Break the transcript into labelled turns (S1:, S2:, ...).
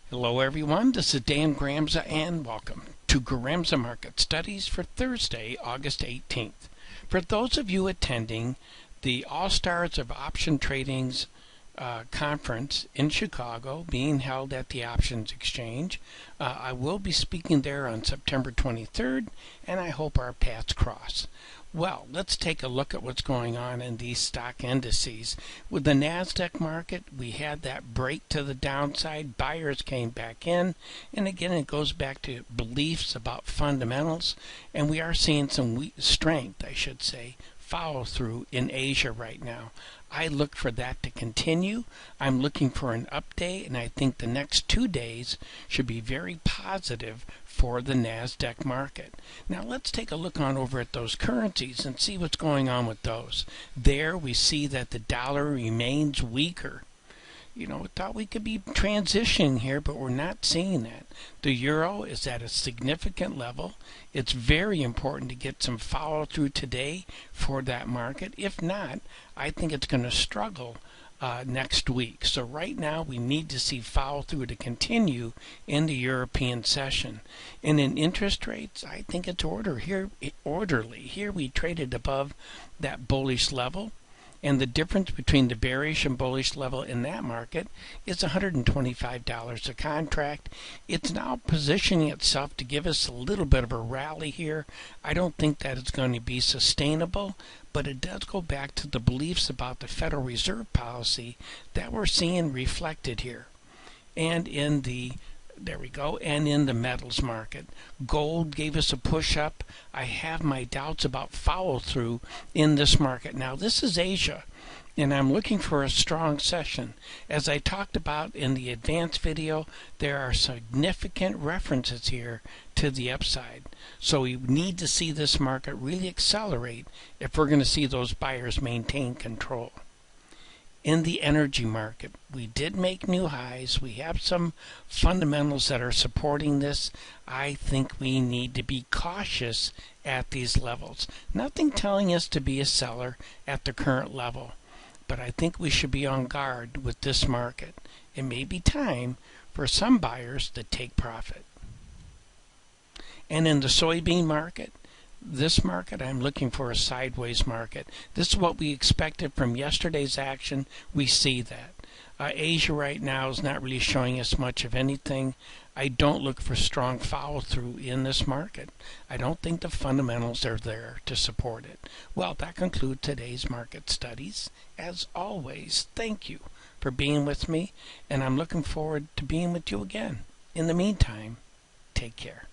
S1: Hello everyone, this is Dan Gramza and welcome to Gramza Market Studies for Thursday, August 18th. For those of you attending the All-Stars of Option Trading's conference in Chicago being held at the Options Exchange, I will be speaking there on September 23rd, and I hope our paths cross. Well, let's take a look at what's going on in these stock indices. With the NASDAQ market, we had that break to the downside. Buyers came back in, and again, it goes back to beliefs about fundamentals, and we are seeing some strength, I should say, follow through in Asia right now. I look for that to continue. I'm looking for an update, and I think the next 2 days should be very positive for the NASDAQ market. Now let's take a look on over at those currencies and see what's going on with those. There we see that the dollar remains weaker. We thought we could be transitioning here, but we're not seeing that. The euro is at a significant level. It's very important to get some follow through today for that market. If not, I think it's going to struggle next week. So right now we need to see follow through to continue in the European session. And in interest rates, I think it's orderly. Here we traded above that bullish level. And the difference between the bearish and bullish level in that market is $125 a contract. It's now positioning itself to give us a little bit of a rally here. I don't think that it's going to be sustainable, but it does go back to the beliefs about the Federal Reserve policy that we're seeing reflected here. And in the and in the metals market, gold gave us a push up. I have my doubts about follow through in this market. Now this is Asia, and I'm looking for a strong session. As I talked about in the advanced video, there are significant references here to the upside. So we need to see this market really accelerate if we're going to see those buyers maintain control. In the energy market, we did make new highs. We have some fundamentals that are supporting this. I think we need to be cautious at these levels. Nothing telling us to be a seller at the current level, but I think we should be on guard with this market. It may be time for some buyers to take profit. And in the soybean market, this market, I'm looking for a sideways market. This is what we expected from yesterday's action. We see that. Asia right now is not really showing us much of anything. I don't look for strong follow through in this market. I don't think the fundamentals are there to support it. Well, that concludes today's market studies. As always, thank you for being with me, and I'm looking forward to being with you again. In the meantime, take care.